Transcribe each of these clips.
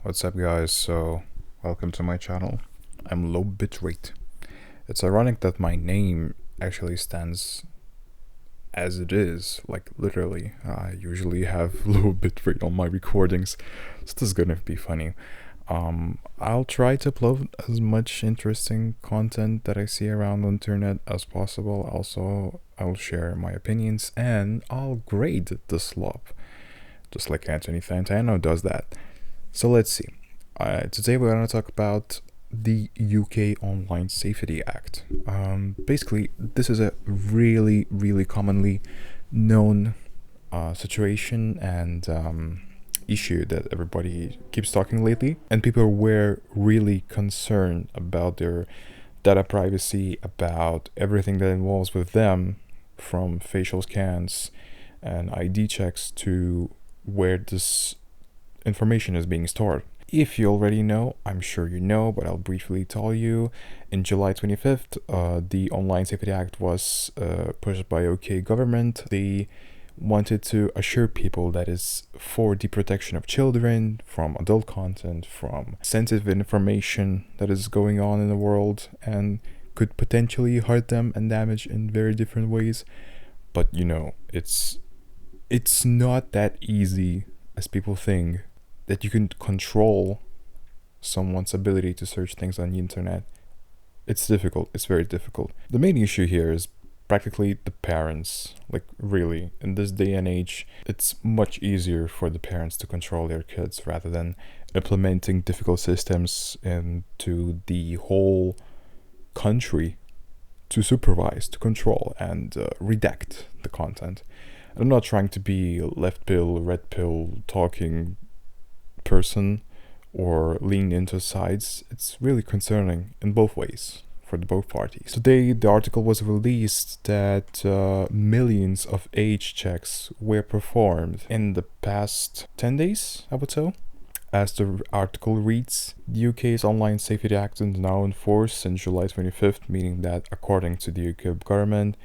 What's up, guys? So, welcome to my channel. I'm low bitrate. It's ironic that my name actually stands as it is, like literally. I usually have low bitrate on my recordings, so this is gonna be funny. I'll try to upload as much interesting content that I see around the internet as possible. Also, I'll share my opinions and I'll grade the SLOP, just like Anthony Fantano does that. So let's see. Today we're going to talk about the UK Online Safety Act. Basically, this is a really commonly known situation and issue that everybody keeps talking lately. And people were really concerned about their data privacy, about everything that involves with them, from facial scans and ID checks to where this information is being stored. If you already know, I'm sure you know, but I'll briefly tell you. In July 25th, the Online Safety Act was pushed by UK government. They wanted to assure people that is for the protection of children from adult content, from sensitive information that is going on in the world and could potentially hurt them and damage in very different ways. But it's not that easy as people think, that you can control someone's ability to search things on the internet. It's difficult. It's very difficult. The main issue here is practically the parents. Like, really, in this day and age, it's much easier for the parents to control their kids rather than implementing difficult systems into the whole country to supervise, to control, and redact the content. I'm not trying to be left pill, red pill talking person or lean into sides. It's really concerning in both ways for both parties. Today, the article was released that millions of age checks were performed in the past 10 days, I would say. As the article reads, the UK's Online Safety Act is now in force since July 25th, meaning that according to the UK government,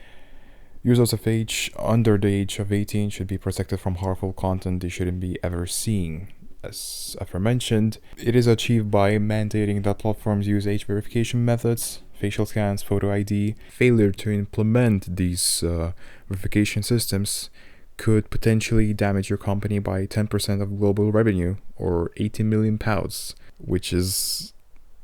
users of age under the age of 18 should be protected from harmful content they shouldn't be ever seeing. As aforementioned, it is achieved by mandating that platforms use age verification methods, facial scans, photo ID. Failure to implement these verification systems could potentially damage your company by 10% of global revenue, or 18 million pounds, which is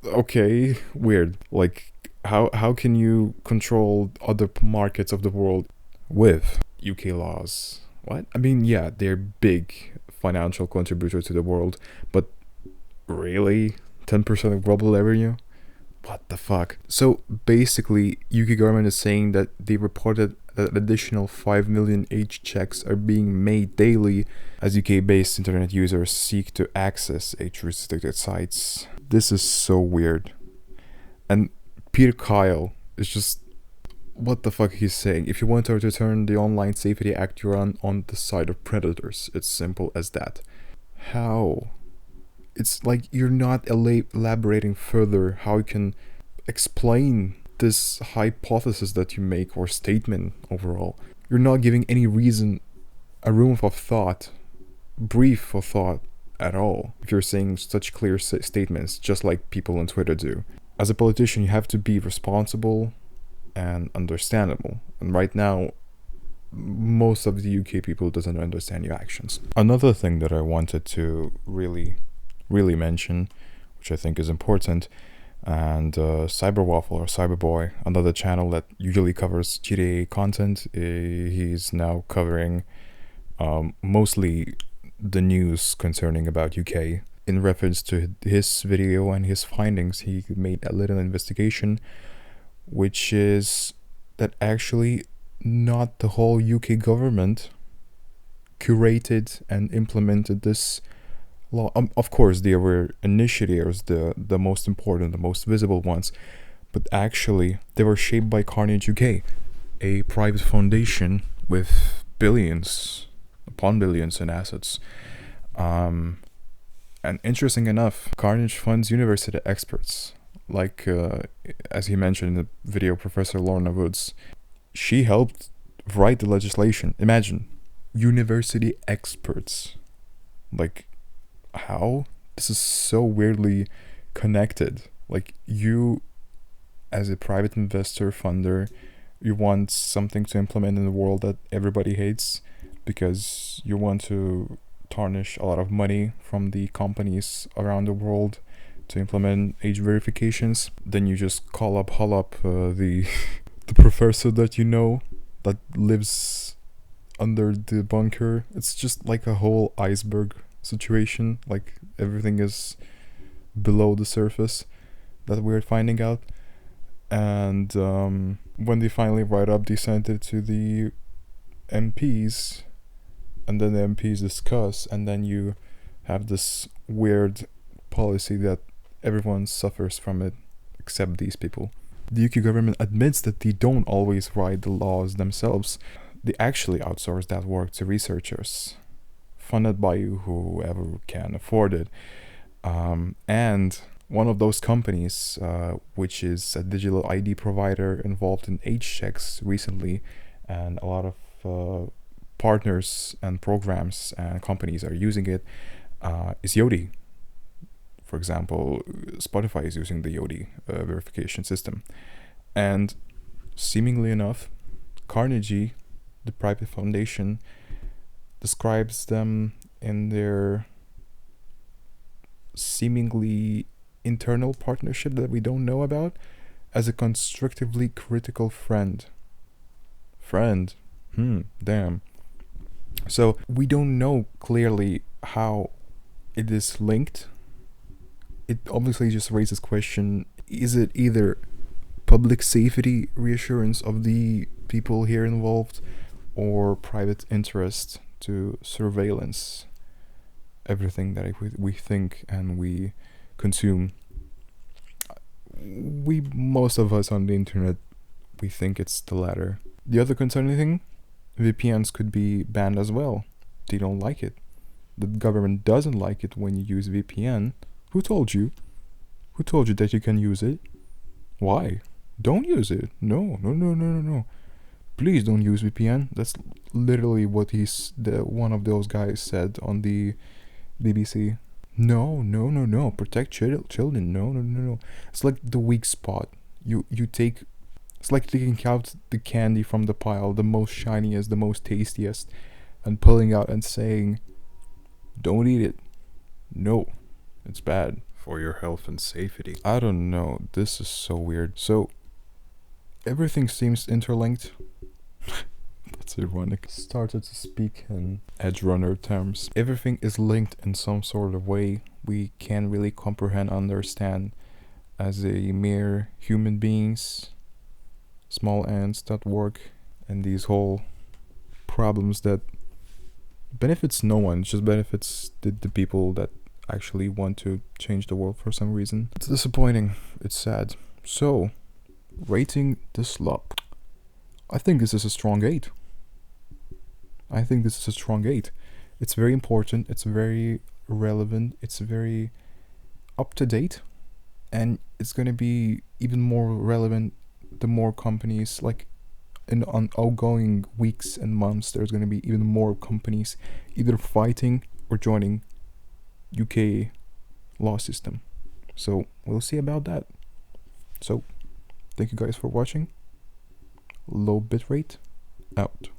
okay, weird. Like, how can you control other markets of the world with UK laws? What? I mean, yeah, they're big financial contributor to the world, but really, 10% of global revenue? What the fuck? So basically, UK government is saying that they reported that additional 5 million age checks are being made daily as UK-based internet users seek to access age-restricted sites. This is so weird. And Peter Kyle is just, what the fuck he's saying. If you want to return the Online Safety Act, you're on the side of predators. It's simple as that. How? It's like you're not elaborating further how you can explain this hypothesis that you make, or statement overall. You're not giving any reason, a room for thought, brief for thought at all, if you're saying such clear statements, just like people on Twitter do. As a politician, you have to be responsible and understandable, and right now most of the UK people doesn't understand your actions. Another thing that I wanted to really mention, which I think is important, and Cyberwaffle or Cyberboy, another channel that usually covers GTA content, he's now covering mostly the news concerning about UK. In reference to his video and his findings, he made a little investigation, which is that actually not the whole UK government curated and implemented this law. Of course, they were initiators, the most important, the most visible ones, but actually they were shaped by Carnage UK, a private foundation with billions upon billions in assets. And interesting enough, Carnage funds university experts, like as he mentioned in the video, Professor Lorna Woods. She helped write the legislation. Imagine, university experts. Like, how? This is so weirdly connected. Like, you, as a private investor funder, you want something to implement in the world that everybody hates because you want to tarnish a lot of money from the companies around the world to implement age verifications. Then you just call up the the professor that you know that lives under the bunker. It's just like a whole iceberg situation. Like, everything is below the surface that we're finding out. And when they finally write up, they send it to the MPs, and then the MPs discuss, and then you have this weird policy that everyone suffers from it except these people. The UK government admits that they don't always write the laws themselves. They actually outsource that work to researchers, funded by whoever can afford it. And one of those companies, which is a digital ID provider involved in age checks recently, and a lot of partners and programs and companies are using it, is Yodi. For example, Spotify is using the Yodi verification system. And seemingly enough, Carnegie, the private foundation, describes them in their seemingly internal partnership that we don't know about as a constructively critical friend. Damn. So we don't know clearly how it is linked. It obviously just raises question, is it either public safety reassurance of the people here involved, or private interest to surveillance everything that we think and we consume? Most of us on the internet, we think it's the latter. The other concerning thing, VPNs could be banned as well. They don't like it. The government doesn't like it when you use VPN. Who told you? Who told you that you can use it? Why? Don't use it. No. Please don't use VPN. That's literally what one of those guys said on the BBC. No. Protect children. No. It's like the weak spot. It's like taking out the candy from the pile, the most shiniest, the most tastiest, and pulling out and saying, don't eat it. No, it's bad for your health and safety. I don't know. This is so weird. So, everything seems interlinked. That's ironic. Started to speak in edge runner terms. Everything is linked in some sort of way we can't really comprehend, understand as a mere human beings, small ants that work, and these whole problems that benefits no one, just benefits the people that actually want to change the world for some reason. It's disappointing. It's sad. So, rating the SLOP. I think this is a strong 8. It's very important. It's very relevant. It's very up to date. And it's going to be even more relevant the more companies, like in outgoing weeks and months, there's going to be even more companies either fighting or joining UK law system. So we'll see about that. So thank you guys for watching. Low bitrate out.